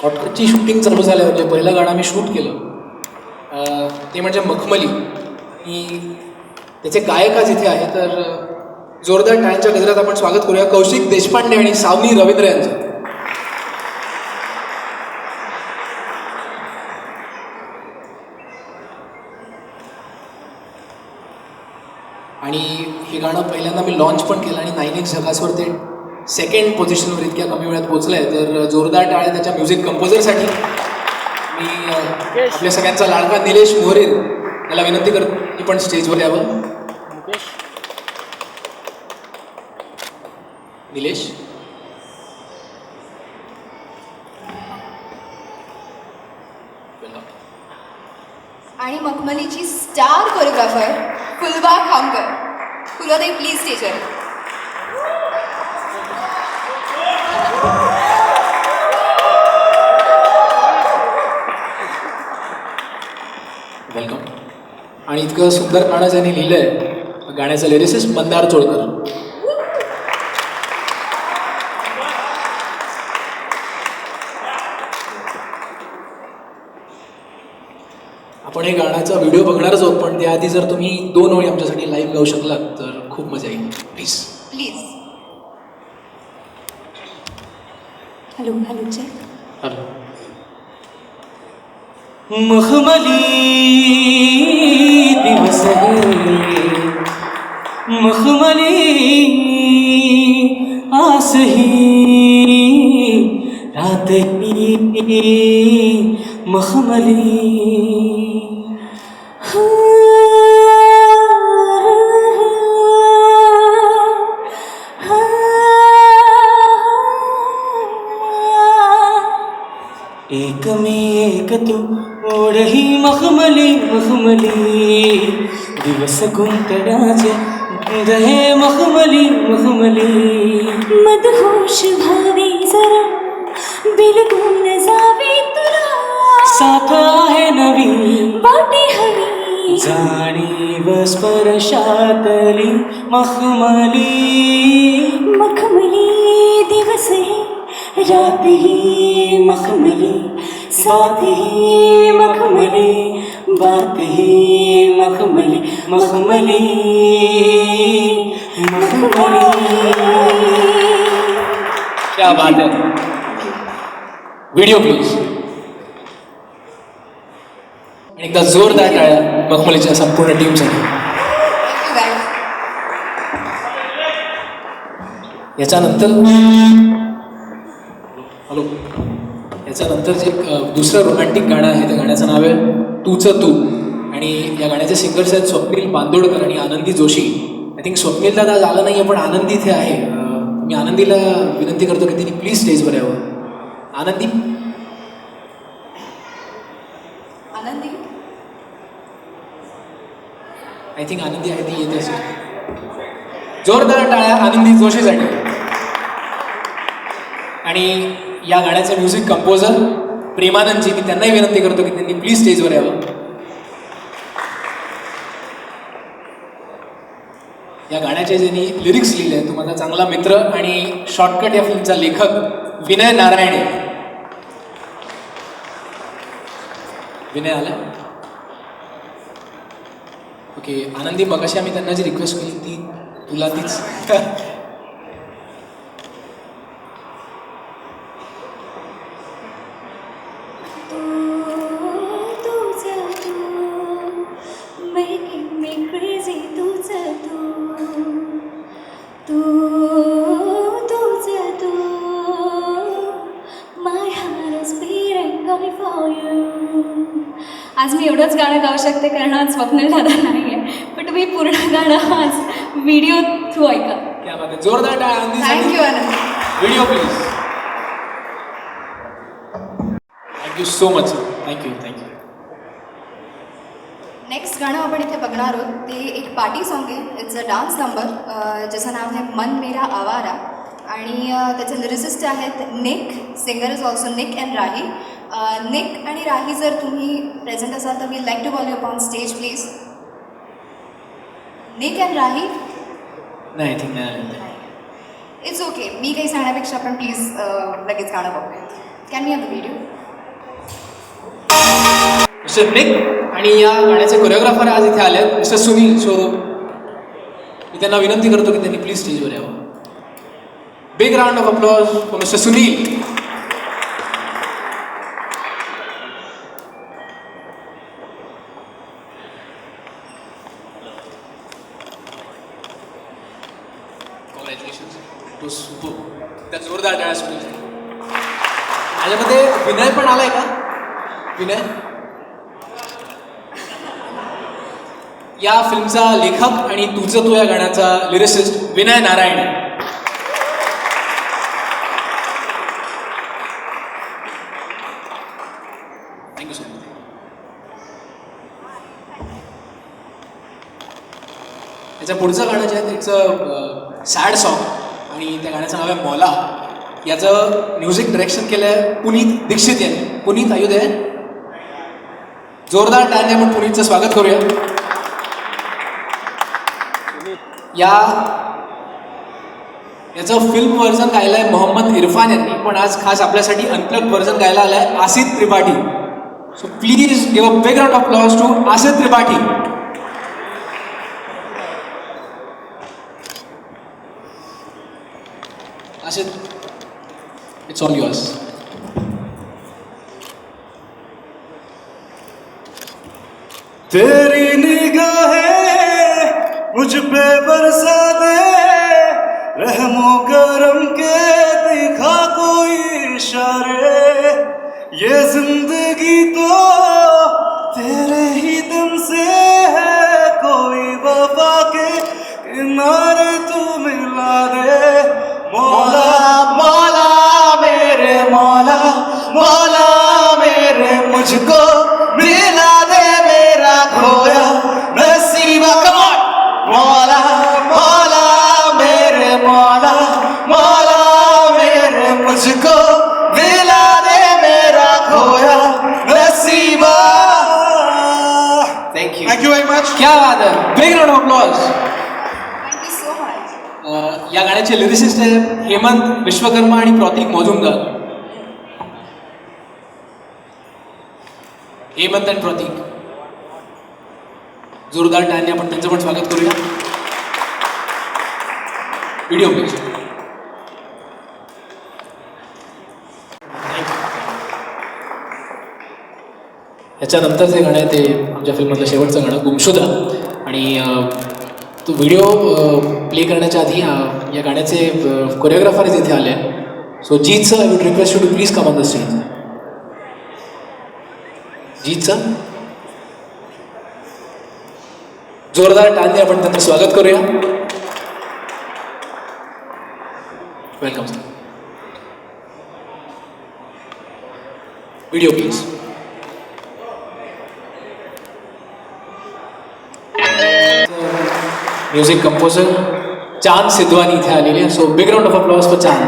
शॉर्टकटची shooting चालू झाल्या म्हणजे पहिलं गाणं आम्ही शूट केलं ते म्हणजे मखमली. आणि त्याचे गायक आज इथे आहे, तर जोरदार टाळ्यांच्या गजरात आपण स्वागत करूया कौशिक देशपांडे आणि सावनी रवींद्र यांचं. आणि हे गाणं पहिल्यांदा मी लॉन्च पण केलं आणि 9X झकासवर ते सेकंड पोझिशनवर इतक्या कमी वेळात पोहोचलं आहे, तर जोरदार टाळ्या त्याच्या म्युझिक कंपोजरसाठी. मी आपल्या सगळ्यांचा लाडका निलेश मोरे याला विनंती करतो की पण स्टेजवर यावं. निलेश. आणि मखमलीची स्टार कोरिओग्राफर फुलबा खामकर. फुलबाताई प्लीज स्टेजवर. वेलकम. आणि इतकं सुंदर गाणं ज्यांनी लिहिलं आहे, गाण्याचं लिरिसिस्ट मंदार चोळकर. आपण हे गाण्याचा व्हिडिओ बघणारच आहोत, पण त्याआधी जर तुम्ही 2 ओळी आमच्यासाठी लाईव्ह गाऊ शकलात तर खूप मजा येईल. Please please. Hello hello check. Hello. मखमली दिवस मखमली आसही रातही मखमली. एक मी एक तू ओढही मखमली मखमली दिवस गुंतडाचे गुंद हे मखमली मखमली. मदहोश भावी जरा बिलगून जावी तुला. साथ आहे नवी वाटे हवी जाणीव स्पर्शातली मखमली. मखमली दिवस है रात ही मखमली. साथ ही मखमली बात ही मखमली मखमली मखमली. क्या बात है. Video please. आणि एकदा जोरदार टाळ्या मखमलीच्या संपूर्ण टीमसाठी. याच्यानंतर हॅलो. याच्यानंतर जे दुसरं रोमॅन्टिक गाणं आहे, त्या गाण्याचं नाव आहे तूचं तू. आणि या गाण्याचे सिंगर्स आहेत स्वप्नील बांदोडकर आणि आनंदी जोशी. आय थिंक स्वप्नील दादा आज आला नाही आहे, पण आनंदी इथे आहे. मी आनंदीला विनंती करतो की तिने प्लीज स्टेजवर यावं. आनंदी. आनंदी. आय थिंक आनंदी आहे, ती येते असेल. जोरदार टाळ्या आनंदी जोशीसाठी. आणि या गाण्याचे म्युझिक कंपोजर प्रेमानंदजी, मी त्यांनाही विनंती करतो की त्यांनी प्लीज स्टेजवर यावं. या गाण्याचे ज्यांनी लिरिक्स लिहिले तो माझा चांगला मित्र आणि शॉर्टकट या फिल्मचा लेखक विनय नारायणे. विनय आला. ओके. आनंदी, मगाशी आम्ही त्यांना जी रिक्वेस्ट केली ती तुला तीच. आज मी एवढंच गाणं गाऊ शकते कारण आज स्वप्नील दादा नाही आहे, पण तुम्ही पूर्ण गाणं आज व्हिडिओ थ्रू ऐका. क्या बात आहे. जोरदार टाळ्या आनंदीसाठी. थँक्यू आनंदी. Video please. Thank you so much. Thank you thank you. Next गाणं आपण इथे बघणार आहोत ते एक पार्टी सॉन्ग आहे. इट्स अ डान्स नंबर ज्याचं नाव आहे मन मेरा आवारा. आणि त्याचे लिरिसिस्ट आहेत Nick. Singer is also Nick and Rahi. Nick आणि राही, जर तुम्ही प्रेझेंट असाल तर we like to call you upon stage please. Nick and Rahi. नाही, आय थिंक नाही. It's okay. मी काही सांगण्यापेक्षा आपण प्लीज लगेच गाणं बघूया. Can we have the video? Mister Nick आणि या गाण्याचे कोरिओग्राफर आज इथे आले आहेत मिस्टर सुनील. सो मी त्यांना विनंती करतो की त्यांनी प्लीज स्टेजवर यावं. Big round of applause for mister Sunil. Congratulation. Super. त्या जोरदार टाळ्या सुनील. माझ्यामध्ये विनय पण आलाय का? विनय या फिल्मचा लेखक आणि तुझं तू या गाण्याचा lyricist Vinay Narayan. Thank you so much. त्याच्या पुढचं गाणं जे आहे त्याचं सॅड सॉन्ग आणि त्या गाण्याचं नाव आहे मौला. याचं म्युझिक डायरेक्शन केलं आहे पुनीत दीक्षित यांनी. पुनीत आयुध आहे. जोरदार टाळ्या आपण पुनीतचं स्वागत करूया. याचं फिल्म व्हर्जन गायलं आहे मोहम्मद इरफान यांनी, पण आज खास आपल्यासाठी अनप्लग व्हर्जन गायला आलं आहे Asit Tripathi. So please give a big round of applause to Asit Tripathi. Asit, it's all yours. तेरी निगाहें मुझ पे बरसा दे, रहमो करम के दिखा कोई इशारे, ये जिंदगी तो तेरे ही दम से है, कोई वफा के किनारे तू मिला दे. मौला मौला मेरे मौला, मौला मेरे मुझको मिला दे मेरा खोया नसीबा. Come on. मौला मौला मेरे मौला, मौला मेरे मुझको मिला दे मेरा खोया नसीबा. थँक्यू. Thank you very much. क्या बात आहे. Big round of applause. Thank you so much. या गाण्याचे लिरिसिस्ट आहेत हेमंत विश्वकर्मा आणि प्रतीक मजुमदार. हेमंत आणि प्रतीक, जोरदार टाळ्यांनी आपण त्यांचं पण स्वागत करूया. Video please. याच्यानंतर जे गाणं आहे ते आमच्या फिल्ममधलं शेवटचं गाणं गुमशुदा. आणि तो व्हिडिओ प्ले करण्याच्या आधी या गाण्याचे कोरिओग्राफर इथे आले. So Jeet sir, I would request you to please come on the stage. Jeet sir, जोरदार टाळ्यांनी आपण त्यांचं स्वागत करूया. Welcome sir. Video please. Music composer Chand Siddhwani इथे आलेली आहे. So big round of applause for Chand.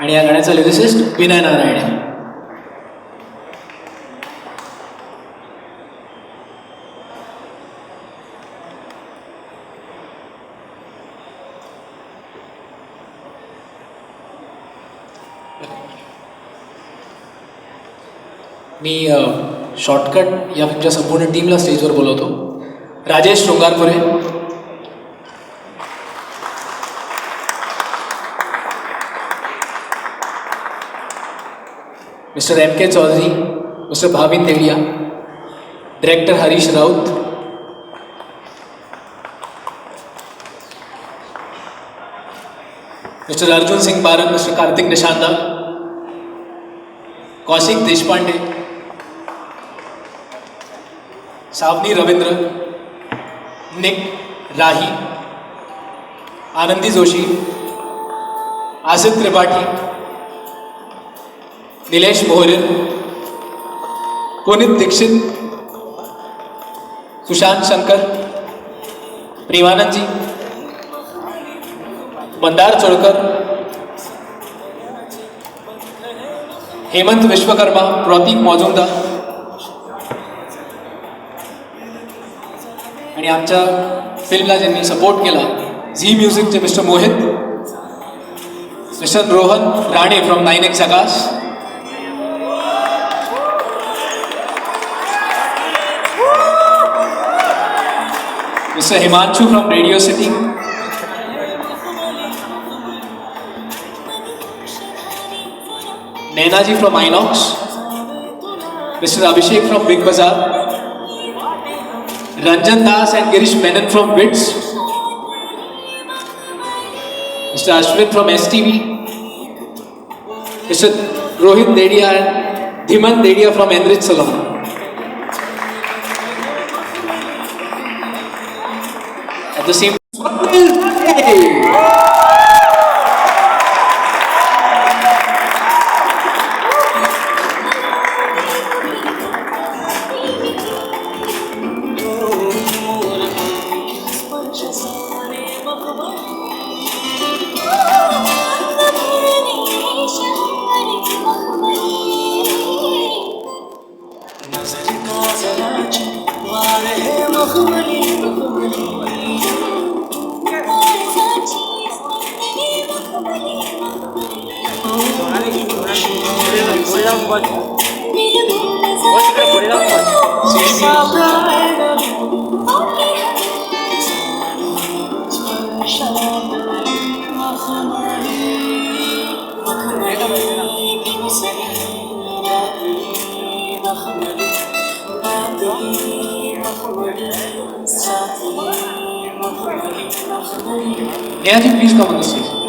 आणि या गाण्याचा लिरिसिस्ट विनय नारायण आहे. मी शॉर्टकट या फिल्मच्या संपूर्ण टीमला स्टेजवर बोलवतो. राजेश शृंगारपुरे, मिस्टर एम के चौधरी, मिस्टर भाविन देड़िया, डायरेक्टर हरीश राउत, मिस्टर अर्जुन सिंह बारन, मिस्टर कार्तिक निशांदा, कौशिक देशपांडे, सावनी रविंद्र, निक राही, आनंदी जोशी, आसित त्रिपाठी, निलेश मोहरे, पुनीत दीक्षित, सुशांत शंकर, प्रेमानंद जी, मंदार चोळकर, हेमंत विश्वकर्मा, प्रतीक मजुमदार आणि आमच्या फिल्मला ज्यांनी सपोर्ट केला झी म्युझिकचे mister Mohit. Mr. Rohan Rane from 9X Akash. Mr. Himanshu from Radio City. Naina ji from Inox. Mr. Abhishek from Big Bazaar. Ranjan Das and Girish Menon from Wits. Mr. Ashwin from STV. Mr. Rohit Dedia and Dhiman Dedia from Enrich Salon. At the same Neha ji, please come on the stage.